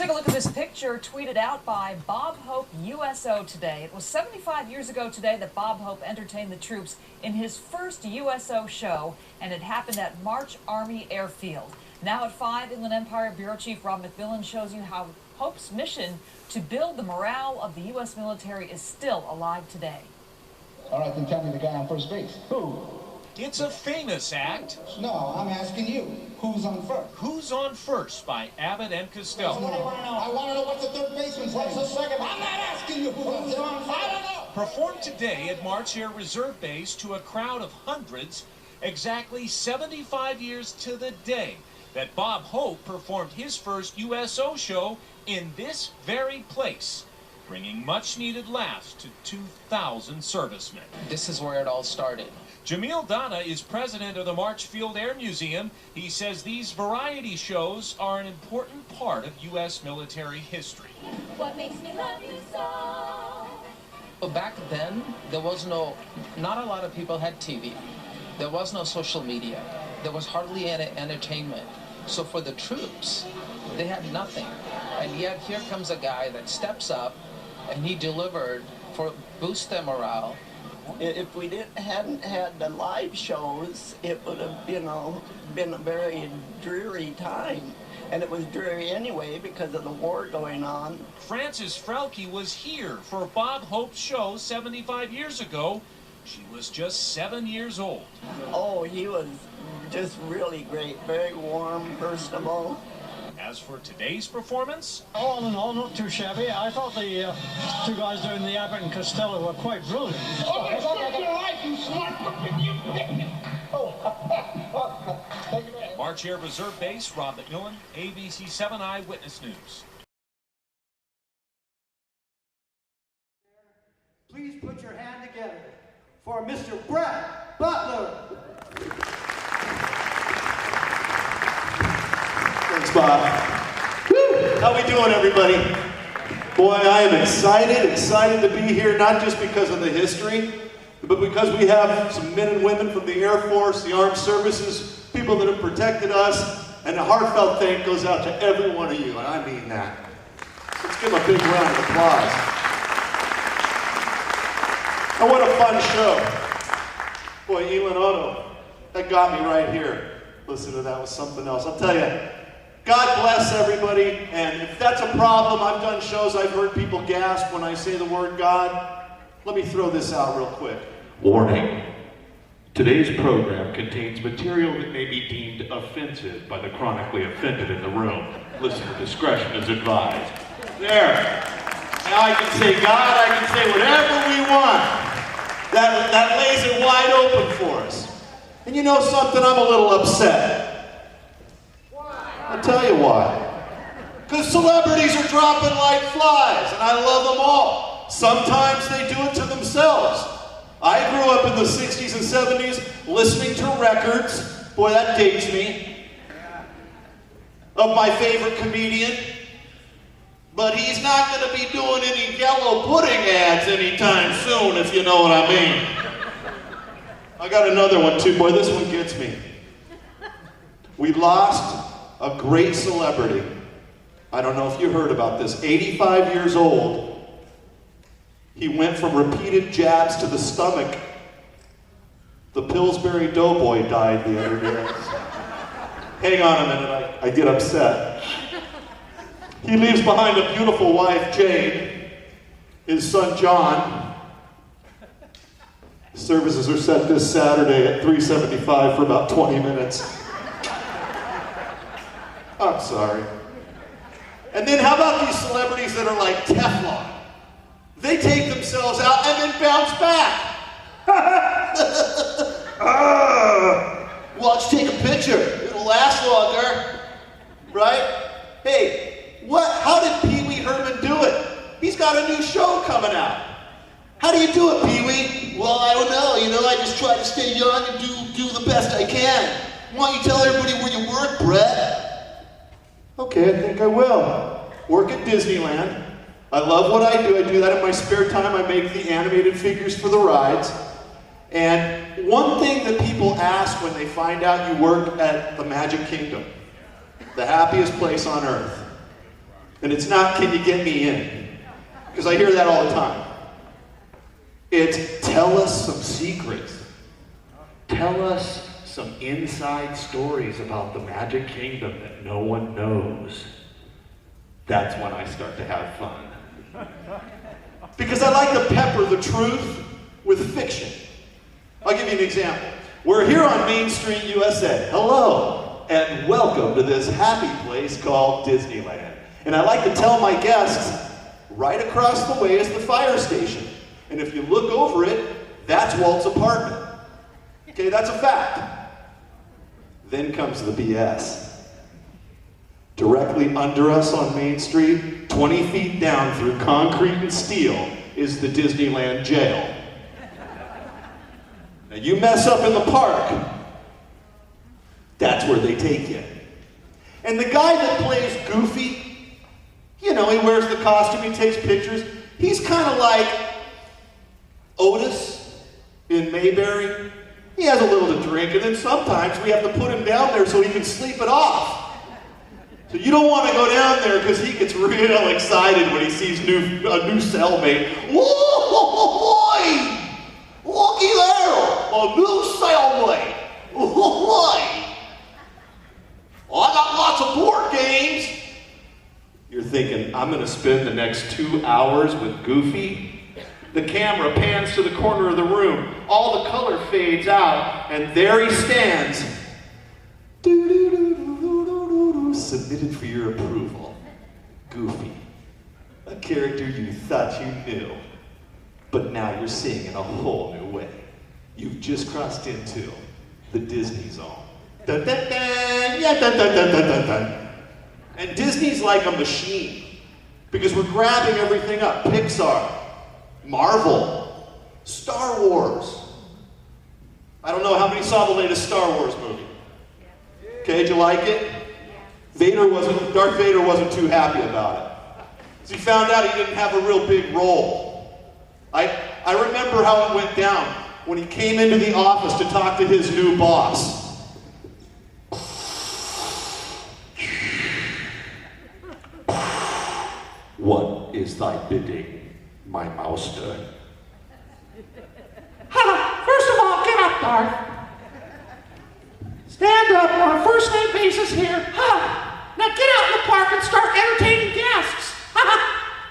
take a look at this picture tweeted out by Bob Hope USO today. It was 75 years ago today that Bob Hope entertained the troops in his first USO show, and it happened at March Army Airfield. Now at 5, Inland Empire Bureau Chief Rob McMillan shows you how Hope's mission to build the morale of the U.S. military is still alive today. All right, then tell me the guy on first base. Who? It's a famous act. No, I'm asking you. Who's on first? Who's on First by Abbott and Costello. What do you want to know? I want to know what's the third baseman's name. What's the second? I'm not asking you who's on first. I don't know. Performed today at March Air Reserve Base to a crowd of hundreds, exactly 75 years to the day that Bob Hope performed his first USO show in this very place, bringing much-needed laughs to 2,000 servicemen. This is where it all started. Jamil Donna is president of the March Field Air Museum. He says these variety shows are an important part of U.S. military history. What makes me love you so? Well, back then, there was not a lot of people had TV. There was no social media. There was hardly any entertainment. So for the troops, they had nothing. And yet here comes a guy that steps up and he delivered for boost their morale. If we hadn't had the live shows, it would have been a very dreary time. And it was dreary anyway because of the war going on. Frances Frelke was here for Bob Hope's show 75 years ago. She was just 7 years old. Oh, he was just really great, very warm, personable. As for today's performance, all in all, not too shabby. I thought the two guys doing the Abbott and Costello were quite brilliant. Oh, that's not your life, you smart fucking you. March Air Reserve Base, Rob McMillan, ABC 7 Eyewitness News. Please put your hand together for Mr. Brett Butler. Thanks, Bob. Woo! How we doing, everybody? Boy, I am excited to be here, not just because of the history, but because we have some men and women from the Air Force, the Armed Services, people that have protected us, and a heartfelt thank goes out to every one of you, and I mean that. Let's give them a big round of applause. And what a fun show. Boy, Elin Otto, that got me right here. Listen to that was something else. I'll tell you, God bless everybody, and if that's a problem, I've done shows, I've heard people gasp when I say the word God. Let me throw this out real quick. Warning. Today's program contains material that may be deemed offensive by the chronically offended in the room. Listener discretion is advised. There. Now I can say God, I can say whatever we want. That lays it wide open for us. And you know something, I'm a little upset. I'll tell you why. Because celebrities are dropping like flies, and I love them all. Sometimes they do it to themselves. I grew up in the 60s and 70s listening to records, boy that dates me, of my favorite comedian. But he's not going to be doing any Yellow pudding ads anytime soon, if you know what I mean. I got another one too, boy, this one gets me. We lost a great celebrity. I don't know if you heard about this. 85 years old. He went from repeated jabs to the stomach. The Pillsbury Doughboy died the other day. Hang on a minute, I get upset. He leaves behind a beautiful wife, Jane, his son, John. Services are set this Saturday at 3:75 for about 20 minutes. I'm sorry. And then how about these celebrities that are like Teflon? They take themselves out and then bounce back. Watch, take a picture. It'll last longer. Right? Hey, how did Pee Wee Herman do it? He's got a new show coming out. How do you do it, Pee Wee? Well, I don't know. I just try to stay young and do the best I can. Why don't you tell everybody where you work, Brett? Okay, I think I will. Work at Disneyland. I love what I do. I do that in my spare time. I make the animated figures for the rides. And one thing that people ask when they find out you work at the Magic Kingdom, the happiest place on earth, And it's not, can you get me in? Because I hear that all the time. It's, tell us some secrets. Tell us some inside stories about the Magic Kingdom that no one knows. That's when I start to have fun. Because I like to pepper the truth with fiction. I'll give you an example. We're here on Main Street, USA. Hello, and welcome to this happy place called Disneyland. And I like to tell my guests, right across the way is the fire station. And if you look over it, that's Walt's apartment. Okay, that's a fact. Then comes the BS. Directly under us on Main Street, 20 feet down through concrete and steel, is the Disneyland jail. Now you mess up in the park, that's where they take you. And the guy that plays Goofy, you know, he wears the costume, he takes pictures. He's kind of like Otis in Mayberry. He has a little to drink, and then sometimes we have to put him down there so he can sleep it off. So you don't want to go down there because he gets real excited when he sees a new cellmate. Whoa, boy! Looky there! A new cellmate! Boy! I got lots of board games! You're thinking, I'm going to spend the next 2 hours with Goofy? The camera pans to the corner of the room, all the color fades out, and there he stands. Submitted for your approval. Goofy. A character you thought you knew, but now you're seeing in a whole new way. You've just crossed into the Disney zone. Dun, dun, dun, yeah, dun, dun, dun, dun, dun, dun. And Disney's like a machine, because we're grabbing everything up. Pixar, Marvel, Star Wars. I don't know how many saw the latest Star Wars movie. Okay, did you like it? Darth Vader wasn't too happy about it. So he found out he didn't have a real big role. I remember how it went down when he came into the office to talk to his new boss. What is thy bidding, my master? First of all, get up, Darth. Stand up on a first-name basis here. Now get out in the park and start entertaining guests.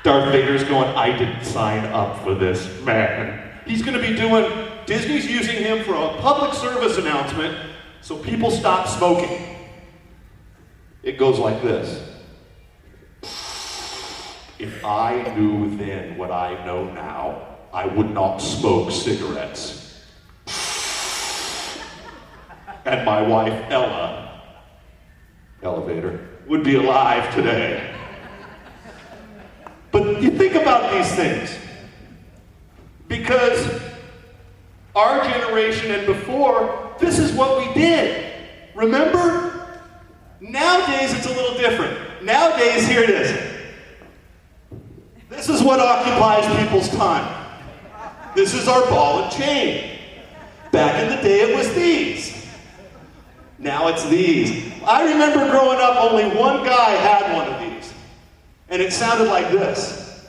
Darth Vader's going, I didn't sign up for this, man. He's going to be doing, Disney's using him for a public service announcement so people stop smoking. It goes like this. If I knew then what I know now, I would not smoke cigarettes. And my wife, Ella, elevator, would be alive today. But you think about these things. Because our generation and before, this is what we did. Remember? Nowadays, it's a little different. Nowadays, here it is. This is what occupies people's time. This is our ball and chain. Back in the day, it was these. Now it's these. I remember growing up, only one guy had one of these. And it sounded like this.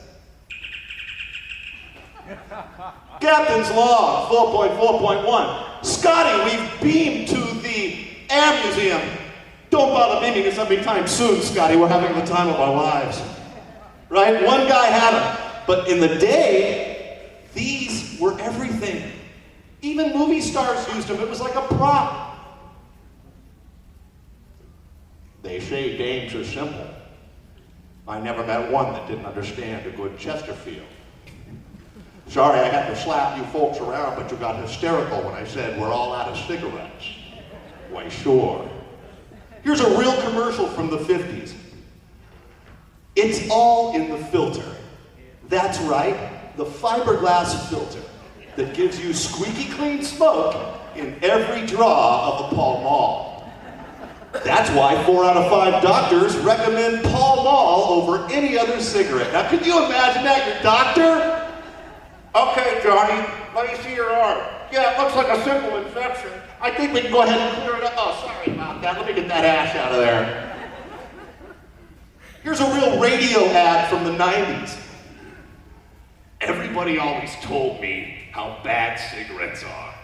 Captain's Log, 4.4.1. Scotty, we've beamed to the Air Museum. Don't bother beaming us anytime soon, Scotty. We're having the time of our lives. Right? One guy had them. But in the day, these were everything. Even movie stars used them. It was like a prop. They say games are simple. I never met one that didn't understand a good Chesterfield. Sorry I had to slap you folks around, but you got hysterical when I said we're all out of cigarettes. Why, sure. Here's a real commercial from the 50s. It's all in the filter. That's right, the fiberglass filter that gives you squeaky clean smoke in every draw of a Pall Mall. That's why 4 out of 5 doctors recommend Pall Mall over any other cigarette. Now, can you imagine that, your doctor? Okay, Johnny, let me see your arm. Yeah, it looks like a simple infection. I think we can go ahead and clear it up. Oh, sorry about that. Let me get that ash out of there. Here's a real radio ad from the 90s. Everybody always told me how bad cigarettes are.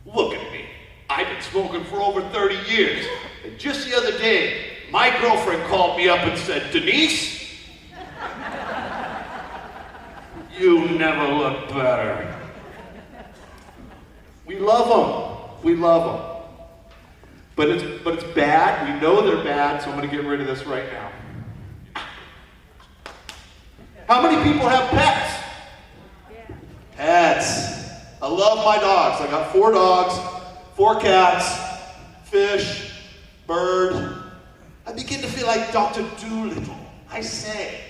Look at me. I've been smoking for over 30 years. And just the other day, my girlfriend called me up and said, Denise, you never look better. We love them. We love them. But it's bad. We know they're bad, so I'm going to get rid of this right now. How many people have pets? Pets. I love my dogs. I got 4 dogs, 4 cats, fish, bird. I begin to feel like Dr. Doolittle. I say.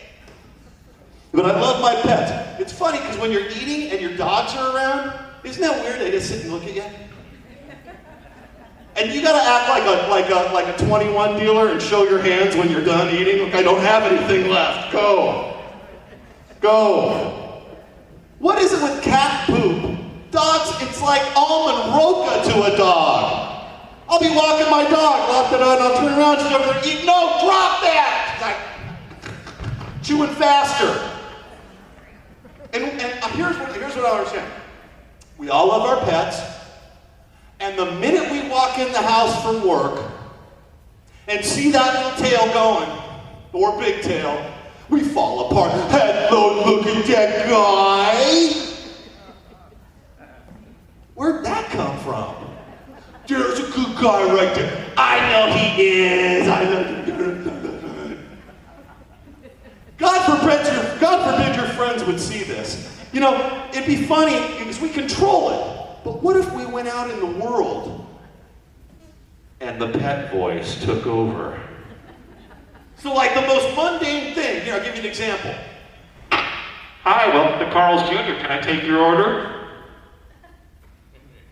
But I love my pets. It's funny because when you're eating and your dogs are around, isn't that weird? They just sit and look at you. And you gotta act like a 21 dealer and show your hands when you're done eating. Look, I don't have anything left. Go. Go. What is it with cat poop? Dogs, it's like almond roca to a dog. I'll be walking my dog, left it on, I'll turn around, she's over there eating. No, drop that! She's like, chewing faster. And here's what I understand. We all love our pets, and the minute we walk in the house from work and see that little tail going, or big tail, we fall apart. Hello, look at that guy. Where'd that come from? There's a good guy right there. I know he is. I know. God forbid your friends would see this. You know, it'd be funny because we control it. But what if we went out in the world And the pet voice took over. So like the most mundane thing, here, I'll give you an example. Hi, welcome to Carl's Jr. Can I take your order?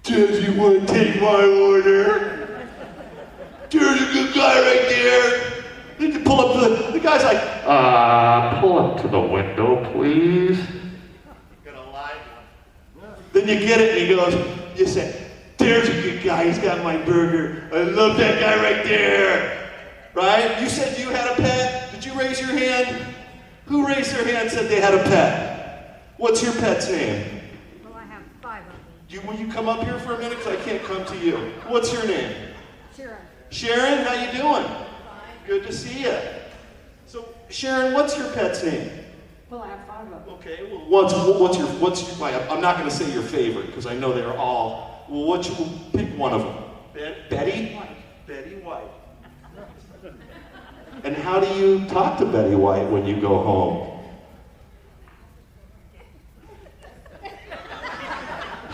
Does you want to take my order? There's a good guy right there. You can pull up to the guy's like, pull up to the window, please. Gonna lie. Then you get it and he goes, you say, there's a good guy, he's got my burger. I love that guy right there. Right? You said you had a pet. Did you raise your hand? Who raised their hand and said they had a pet? What's your pet's name? Well, I have 5 of them. Will you come up here for a minute? Because I can't come to you. What's your name? Sharon. Sharon, how you doing? Fine. Good to see you. So, Sharon, what's your pet's name? Well, I have 5 of them. Okay, well, what's your I'm not going to say your favorite, because I know they're all, well, pick one of them. Betty? White. Betty White. And how do you talk to Betty White when you go home?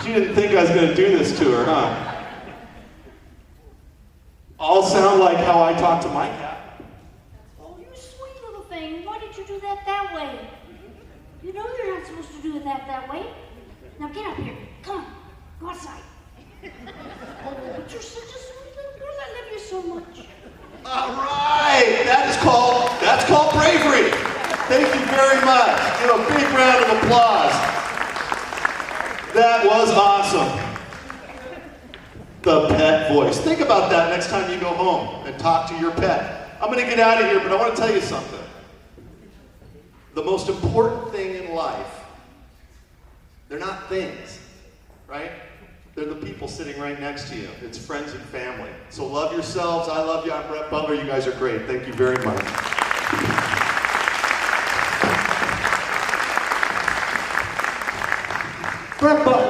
She didn't think I was going to do this to her, huh? All sound like how I talk to my cat. Oh, you sweet little thing. Why did you do that way? You know you're not supposed to do that way. Now get up here. Come on. Go outside. Oh, but you're such a sweet little girl. I love you so much. All right, that's called bravery. Thank you very much. Give a big round of applause. That was awesome. The pet voice. Think about that next time you go home and talk to your pet. I'm going to get out of here, but I want to tell you something. The most important thing in life, they're not things, right? They're the people sitting right next to you. It's friends and family. So love yourselves. I love you. I'm Brett Butler. You guys are great. Thank you very much. Brett Butler.